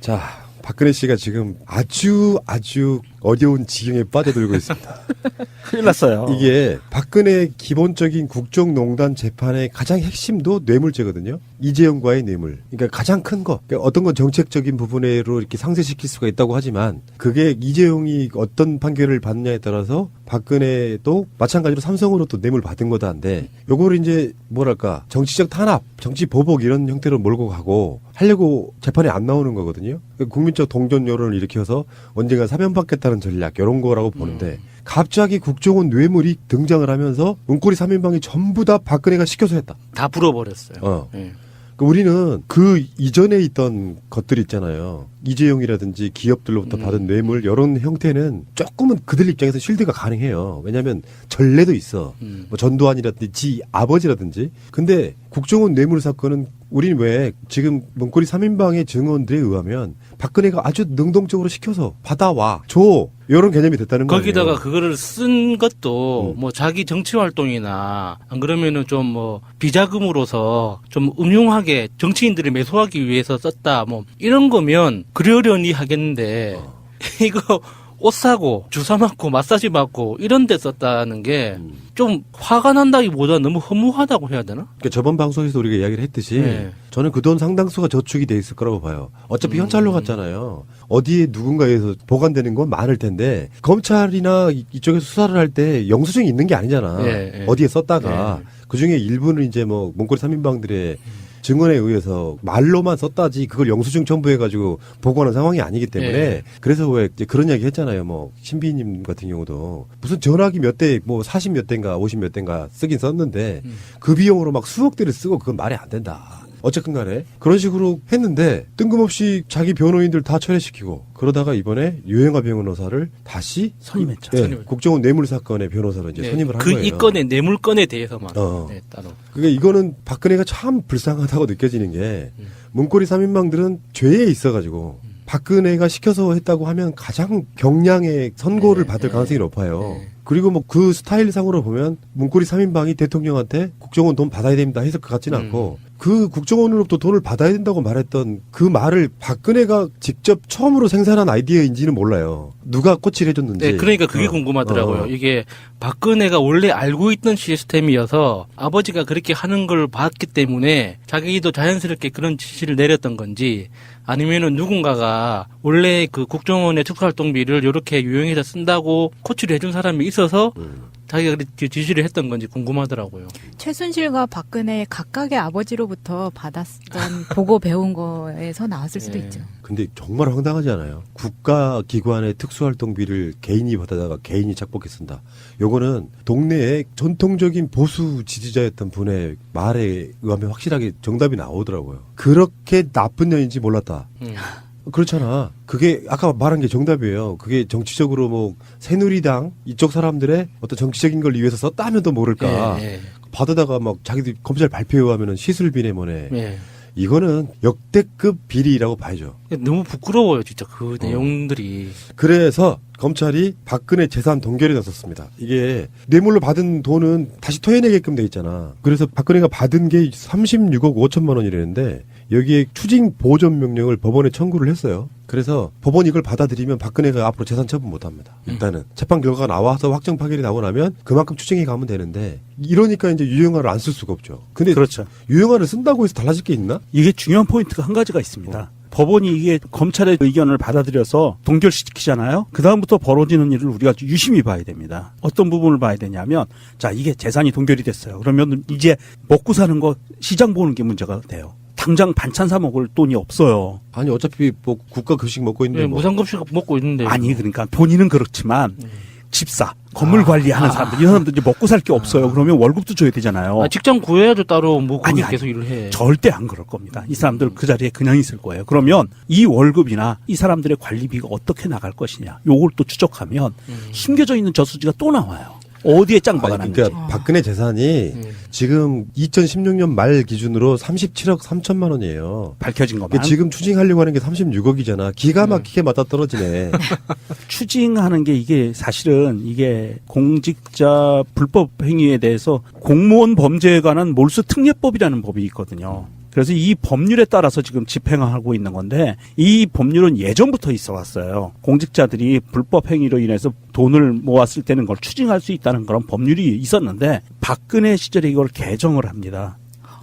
자, 박근혜 씨가 지금 아주 어려운 지경에 빠져들고 있습니다. 큰일 났어요. 이게 박근혜 기본적인 국정농단 재판의 가장 핵심도 뇌물죄거든요. 이재용과의 뇌물. 그러니까 가장 큰 거. 그러니까 어떤 건 정책적인 부분으로 이렇게 상쇄시킬 수가 있다고 하지만 그게 이재용이 어떤 판결을 받느냐에 따라서 박근혜도 마찬가지로 삼성으로 또 뇌물 받은 거다 한데 요거를 이제 뭐랄까 정치적 탄압, 정치 보복 이런 형태로 몰고 가고 하려고 재판에 안 나오는 거거든요. 그러니까 국민적 동전 여론을 일으켜서 언젠가 사면받겠다는 전략 이런 거라고 보는데 갑자기 국정원 뇌물이 등장을 하면서 문고리 3인방이 전부 다 박근혜가 시켜서 했다. 다 불어버렸어요. 네. 우리는 그 이전에 있던 것들 있잖아요. 이재용이라든지 기업들로부터 받은 뇌물 이런 형태는 조금은 그들 입장에서 쉴드가 가능해요. 왜냐하면 전례도 있어. 뭐 전두환이라든지 지 아버지라든지. 근데 국정원 뇌물 사건은 우리는 왜 지금 문고리 3인방의 증언들에 의하면 박근혜가 아주 능동적으로 시켜서 받아와 줘 이런 개념이 됐다는 거예요. 거기다가 그거를 쓴 것도 뭐 자기 정치 활동이나 안 그러면은 좀 뭐 비자금으로서 좀 음흉하게 정치인들을 매수하기 위해서 썼다 뭐 이런 거면 그러려니 하겠는데 이거 옷 사고 주사 맞고 마사지 받고 이런 데 썼다는 게 좀 화가 난다기보다 너무 허무하다고 해야 되나? 그러니까 저번 방송에서 우리가 이야기를 했듯이 네. 저는 그 돈 상당수가 저축이 돼 있을 거라고 봐요. 어차피 현찰로 갔잖아요. 어디에 누군가에서 보관되는 건 많을 텐데 검찰이나 이쪽에서 수사를 할 때 영수증이 있는 게 아니잖아. 네. 어디에 썼다가 그중에 일부는 이제 뭐 문고리 3인방들의 증언에 의해서 말로만 썼다지 그걸 영수증 첨부해가지고 보고하는 상황이 아니기 때문에 그래서 왜 이제 그런 이야기 했잖아요. 뭐 신비님 같은 경우도 무슨 전화기 몇 대 뭐 40 몇 대인가 50 몇 대인가 쓰긴 썼는데 그 비용으로 막 수억 대를 쓰고 그건 말이 안 된다. 어쨌든 간에 그런 식으로 했는데 뜬금없이 자기 변호인들 다 철회시키고 그러다가 이번에 유영하 변호사를 다시 선임했죠. 네, 국정원 뇌물 사건의 변호사로 이제 선임을 한 그 거예요. 이 건의 뇌물건에 대해서만 네, 따로. 그게 이거는 박근혜가 참 불쌍하다고 느껴지는 게 문고리 3인방들은 죄에 있어가지고 박근혜가 시켜서 했다고 하면 가장 경량의 선고를 받을 가능성이 높아요. 그리고 뭐 그 스타일상으로 보면 문고리 3인방이 대통령한테 국정원 돈 받아야 됩니다 했을 것 같지는 않고 그 국정원으로부터 돈을 받아야 된다고 말했던 그 말을 박근혜가 직접 처음으로 생산한 아이디어인지는 몰라요. 누가 코치를 해줬는지. 네, 그러니까 그게 궁금하더라고요. 이게 박근혜가 원래 알고 있던 시스템이어서 아버지가 그렇게 하는 걸 봤기 때문에 자기도 자연스럽게 그런 지시를 내렸던 건지 아니면은 누군가가 원래 그 국정원의 특수활동비를 이렇게 유용해서 쓴다고 코치를 해준 사람이 있어서 자기가 그렇게 지시를 했던 건지 궁금하더라고요. 최순실과 박근혜 각각의 아버지로부터 받았던 보고 배운 거에서 나왔을 수도 있죠. 근데 정말 황당하지 않아요? 국가기관의 특수활동비를 개인이 받아다가 개인이 착복해 쓴다. 요거는 동네에 전통적인 보수 지지자였던 분의 말에 의하면 확실하게 정답이 나오더라고요. 그렇게 나쁜 년인지 몰랐다. 그렇잖아. 그게 아까 말한 게 정답이에요. 그게 정치적으로 뭐 새누리당 이쪽 사람들의 어떤 정치적인 걸 위해서 썼다 하면 또 모를까. 받아다가 막 자기들 검찰 발표에 의하면 시술비네 뭐네. 이거는 역대급 비리라고 봐야죠. 너무 부끄러워요, 진짜 그 내용들이. 그래서 검찰이 박근혜 재산 동결에 나섰습니다. 이게 뇌물로 받은 돈은 다시 토해내게끔 돼 있잖아. 그래서 박근혜가 받은 게 36억 5천만 원이라는데 여기에 추징 보전 명령을 법원에 청구를 했어요. 그래서 법원이 이걸 받아들이면 박근혜가 앞으로 재산 처분 못 합니다. 일단은 재판 결과가 나와서 확정 판결이 나고 나면 그만큼 추징해 가면 되는데 이러니까 이제 유영하를 안 쓸 수가 없죠. 근데 그렇죠. 유영하를 쓴다고 해서 달라질 게 있나? 이게 중요한 포인트가 한 가지가 있습니다. 법원이 이게 검찰의 의견을 받아들여서 동결시키잖아요. 그다음부터 벌어지는 일을 우리가 유심히 봐야 됩니다. 어떤 부분을 봐야 되냐면 자 이게 재산이 동결이 됐어요. 그러면 이제 먹고 사는 거 시장 보는 게 문제가 돼요. 당장 반찬 사 먹을 돈이 없어요. 아니 어차피 뭐 국가 급식 먹고 있는데 뭐. 무상급식 먹고 있는데. 아니 그러니까 본인은 그렇지만 집사, 건물 관리하는 사람들 이 사람들 이제 먹고 살 게 없어요. 그러면 월급도 줘야 되잖아요. 직장 구해야죠 따로 뭐 거기 아니, 계속 일을 해. 절대 안 그럴 겁니다. 이 사람들 그 자리에 그냥 있을 거예요. 그러면 이 월급이나 이 사람들의 관리비가 어떻게 나갈 것이냐 요걸 또 추적하면 숨겨져 있는 저수지가 또 나와요. 어디에 짱 박아놨는지. 그러니까 박근혜 재산이 지금 2016년 말 기준으로 37억 3천만 원이에요. 밝혀진 것만. 지금 추징하려고 하는 게 36억이잖아. 기가 막히게 맞아 떨어지네. 추징하는 게 이게 사실은 이게 공직자 불법 행위에 대해서 공무원 범죄에 관한 몰수 특례법이라는 법이 있거든요. 그래서 이 법률에 따라서 지금 집행하고 있는 건데 이 법률은 예전부터 있어 왔어요. 공직자들이 불법 행위로 인해서 돈을 모았을 때는 그걸 추징할 수 있다는 그런 법률이 있었는데 박근혜 시절에 이걸 개정을 합니다.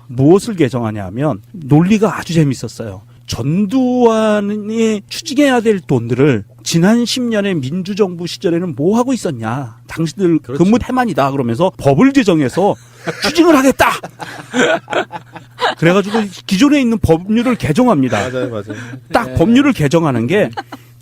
무엇을 개정하냐면 논리가 아주 재밌었어요. 전두환이 추징해야 될 돈들을 지난 10년의 민주정부 시절에는 뭐 하고 있었냐. 당신들 그렇죠. 근무 태만이다. 그러면서 법을 제정해서 추징을 하겠다. 그래가지고 기존에 있는 법률을 개정합니다. 맞아요. 딱 법률을 개정하는 게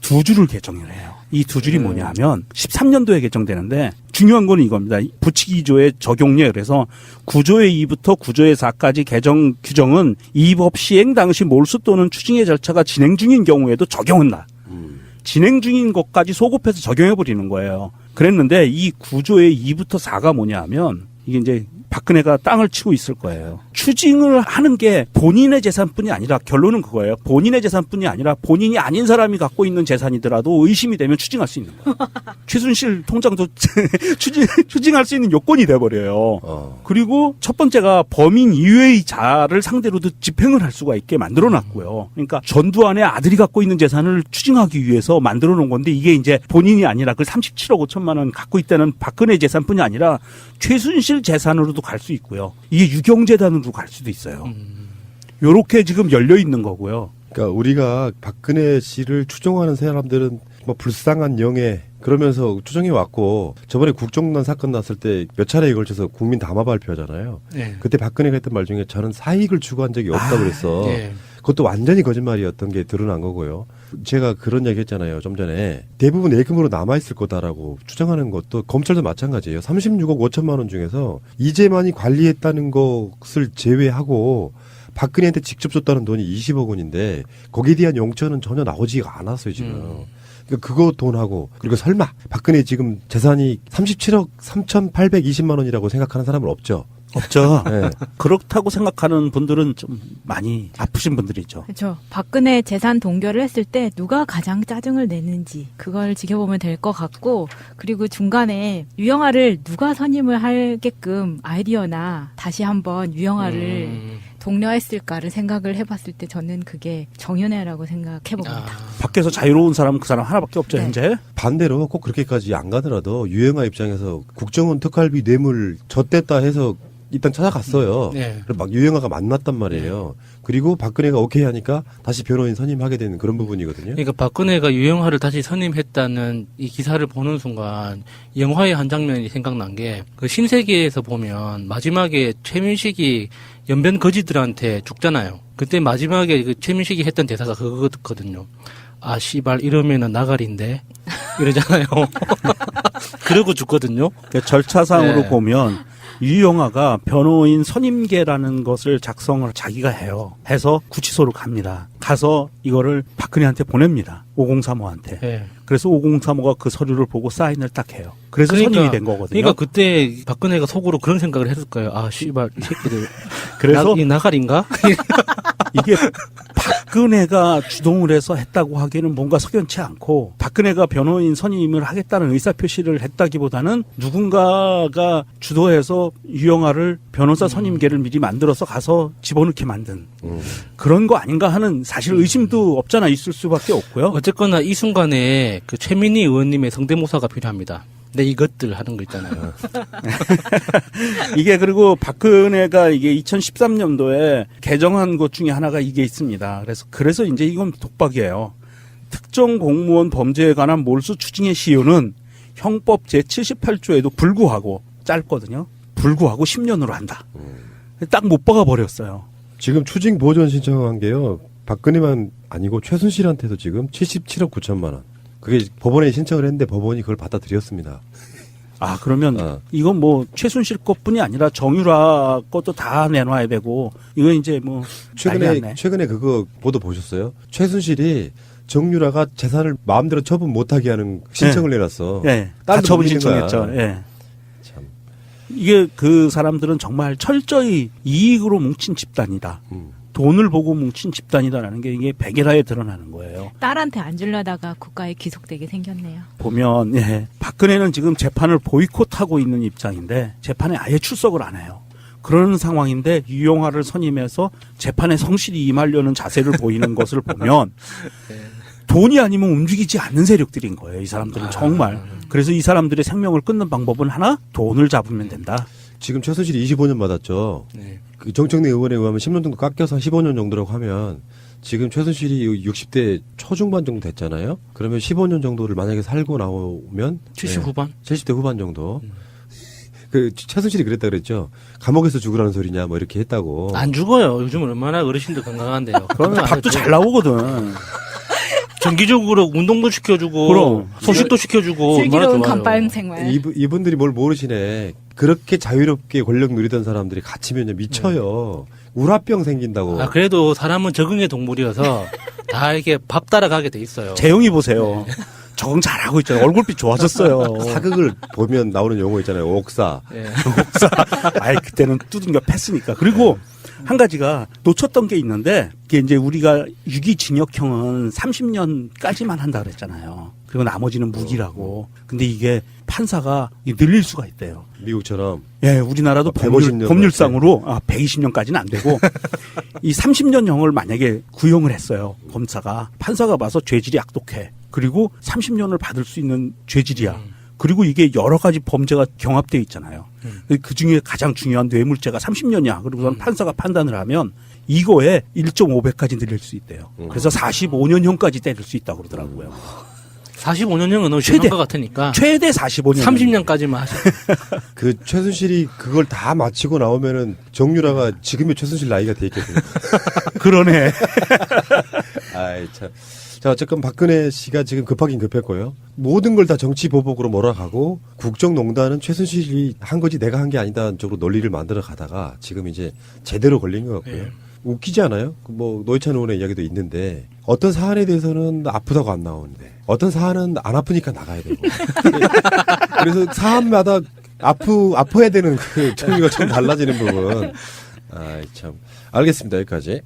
두 줄을 개정을 해요. 이 두 줄이 뭐냐 하면 13년도에 개정되는데 중요한 건 이겁니다. 부치기조의 적용례 그래서 9조의 2부터 9조의 4까지 개정 규정은 이 법 시행 당시 몰수 또는 추징의 절차가 진행 중인 경우에도 적용한다. 진행 중인 것까지 소급해서 적용해버리는 거예요. 그랬는데 이 9조의 2부터 4가 뭐냐 하면 이게 이제 박근혜가 땅을 치고 있을 거예요. 추징을 하는 게 본인의 재산뿐이 아니라 결론은 그거예요. 본인의 재산뿐이 아니라 본인이 아닌 사람이 갖고 있는 재산이더라도 의심이 되면 추징할 수 있는 거예요. 최순실 통장도 추징할 수 있는 요건이 돼버려요. 그리고 첫 번째가 범인 이외의 자를 상대로도 집행을 할 수가 있게 만들어놨고요. 그러니까 전두환의 아들이 갖고 있는 재산을 추징하기 위해서 만들어놓은 건데 이게 이제 본인이 아니라 그 37억 5천만 원 갖고 있다는 박근혜 재산뿐이 아니라 최순실 재산으로도 갈 수 있고요. 이게 유경재단으로 갈 수도 있어요. 요렇게 지금 열려 있는 거고요. 그러니까 우리가 박근혜 씨를 추종하는 사람들은 뭐 불쌍한 영예 그러면서 추정해 왔고 저번에 국정농단 사건 났을 때 몇 차례에 걸쳐서 국민 담화 발표하잖아요. 네. 그때 박근혜가 했던 말 중에 저는 사익을 추구한 적이 없다고 그랬어. 네. 그것도 완전히 거짓말이었던 게 드러난 거고요. 제가 그런 얘기 했잖아요. 좀 전에 대부분 예금으로 남아있을 거다라고 추정하는 것도 검찰도 마찬가지예요. 36억 5천만 원 중에서 이재만이 관리했다는 것을 제외하고 박근혜한테 직접 줬다는 돈이 20억 원인데 거기에 대한 용처는 전혀 나오지가 않았어요 지금. 그러니까 그거 돈하고 그리고 설마 박근혜 지금 재산이 37억 3,820만 원이라고 생각하는 사람은 없죠. 없죠. 네. 그렇다고 생각하는 분들은 좀 많이 아프신 분들이죠. 그렇죠. 박근혜 재산 동결을 했을 때 누가 가장 짜증을 내는지 그걸 지켜보면 될 것 같고 그리고 중간에 유영아를 누가 선임을 하게끔 아이디어나 다시 한번 유영아를 독려했을까를 생각을 해봤을 때 저는 그게 정윤회라고 생각해봅니다. 밖에서 자유로운 사람은 그 사람 하나밖에 없죠, 네. 현재. 반대로 꼭 그렇게까지 안 가더라도 유영아 입장에서 국정원 특활비 뇌물 줬댔다 해서 일단 찾아갔어요. 네. 그리고 막 유영아가 만났단 말이에요. 그리고 박근혜가 오케이 하니까 다시 변호인 선임하게 되는 그런 부분이거든요. 그러니까 박근혜가 유영하를 다시 선임했다는 이 기사를 보는 순간 영화의 한 장면이 생각난 게 그 신세계에서 보면 마지막에 최민식이 연변 거지들한테 죽잖아요. 그때 마지막에 그 최민식이 했던 대사가 그거거든요. 아 씨발 이러면은 나가리인데 이러잖아요. 그러고 죽거든요. 그러니까 절차상으로 네. 보면 유영아가 변호인 선임계라는 것을 작성을 자기가 해요. 해서 구치소로 갑니다. 가서 이거를 박근혜한테 보냅니다. 5035한테. 네. 그래서 5035가 그 서류를 보고 사인을 딱 해요. 그래서 선임이 된 거거든요. 그러니까 그때 박근혜가 속으로 그런 생각을 했을 거예요. 아 씨발 이 새끼들. 그래서 이 나가리인가? 이게 박근혜가 주동을 해서 했다고 하기에는 뭔가 석연치 않고 박근혜가 변호인 선임을 하겠다는 의사표시를 했다기보다는 누군가가 주도해서 유영아를 변호사 선임계를 미리 만들어서 가서 집어넣게 만든 그런 거 아닌가 하는 사실 의심도 없잖아 있을 수밖에 없고요. 어쨌거나 이 순간에 그 최민희 의원님의 성대모사가 필요합니다. 내 이것들 하는 거 있잖아요. 이게 그리고 박근혜가 이게 2013년도에 개정한 것 중에 하나가 이게 있습니다. 그래서 이제 이건 독박이에요. 특정 공무원 범죄에 관한 몰수 추징의 시효는 형법 제78조에도 불구하고 짧거든요. 불구하고 10년으로 한다. 딱 못 박아 버렸어요. 지금 추징 보전 신청한 게요. 박근혜만 아니고 최순실한테도 지금 77억 9천만 원. 그게 법원에 신청을 했는데 법원이 그걸 받아들였습니다. 아 그러면 이건 뭐 최순실 것뿐이 아니라 정유라 것도 다 내놔야 되고 이건 이제 뭐 최근에 그거 보도 보셨어요? 최순실이 정유라가 재산을 마음대로 처분 못하게 하는 신청을 내놨어. 네, 딸도 다 처분 못 믿는 신청했죠. 거야. 예. 참. 이게 그 사람들은 정말 철저히 이익으로 뭉친 집단이다. 돈을 보고 뭉친 집단이다라는 게 이게 백일하에 드러나는 거예요. 딸한테 안 주려다가 국가에 귀속되게 생겼네요. 보면 박근혜는 지금 재판을 보이콧하고 있는 입장인데 재판에 아예 출석을 안 해요. 그런 상황인데 유영아를 선임해서 재판에 성실히 임하려는 자세를 보이는 것을 보면 돈이 아니면 움직이지 않는 세력들인 거예요. 이 사람들은 정말. 그래서 이 사람들의 생명을 끊는 방법은 하나, 돈을 잡으면 된다. 지금 최순실이 25년 받았죠. 네. 그 정청래 의원에 의하면 10년 정도 깎여서 15년 정도라고 하면 지금 최순실이 60대 초중반 정도 됐잖아요. 그러면 15년 정도를 만약에 살고 나오면 70 후반? 70대 후반 정도. 그 최순실이 그랬다 그랬죠. 감옥에서 죽으라는 소리냐 뭐 이렇게 했다고. 안 죽어요. 요즘은 얼마나 어르신들 건강한데요. 그러면 밥도 잘 나오거든. 정기적으로 운동도 시켜주고 그럼. 소식도 시켜주고 얼마나 슬기로운 좋아요. 감방 생활. 이분들이 뭘 모르시네. 그렇게 자유롭게 권력 누리던 사람들이 갇히면요 미쳐요. 우라병 생긴다고. 아, 그래도 사람은 적응의 동물이어서 다 이렇게 밥 따라가게 돼 있어요. 재영이 보세요. 적응 잘하고 있잖아요. 얼굴빛 좋아졌어요. 사극을 보면 나오는 용어 있잖아요. 옥사. 예. 아이, 그때는 두들겨 팼으니까. 그리고 한 가지가 놓쳤던 게 있는데, 이게 이제 우리가 유기징역형은 30년까지만 한다 그랬잖아요. 그리고 나머지는 무기라고. 근데 이게 판사가 늘릴 수가 있대요. 미국처럼. 예, 우리나라도 150년 법률상으로 120년까지는 안 되고 이 30년형을 만약에 구형을 했어요. 검사가 판사가 봐서 죄질이 악독해. 그리고 30년을 받을 수 있는 죄질이야. 그리고 이게 여러 가지 범죄가 경합되어 있잖아요. 그 중에 가장 중요한 뇌물죄가 30년이야. 그리고선 판사가 판단을 하면 이거에 1.5배까지 늘릴 수 있대요. 그래서 45년형까지 때릴 수 있다고 그러더라고요. 45년형은 너무 최대. 심한 것 같으니까 최대 45년. 30년까지만 하셔. 그 최순실이 그걸 다 마치고 나오면은 정유라가 지금의 최순실 나이가 돼 있거든요. 그러네. 아이 참. 자 어쨌건 박근혜 씨가 지금 급하긴 급했고요. 모든 걸 다 정치 보복으로 몰아가고 국정농단은 최순실이 한 거지 내가 한 게 아니다 쪽으로 논리를 만들어 가다가 지금 이제 제대로 걸린 것 같고요. 예. 웃기지 않아요? 뭐 노회찬 의원의 이야기도 있는데 어떤 사안에 대해서는 아프다고 안 나오는데 어떤 사안은 안 아프니까 나가야 되고 그래서 사안마다 아파야 되는 그 종류가 좀 달라지는 부분. 아이 참 알겠습니다 여기까지.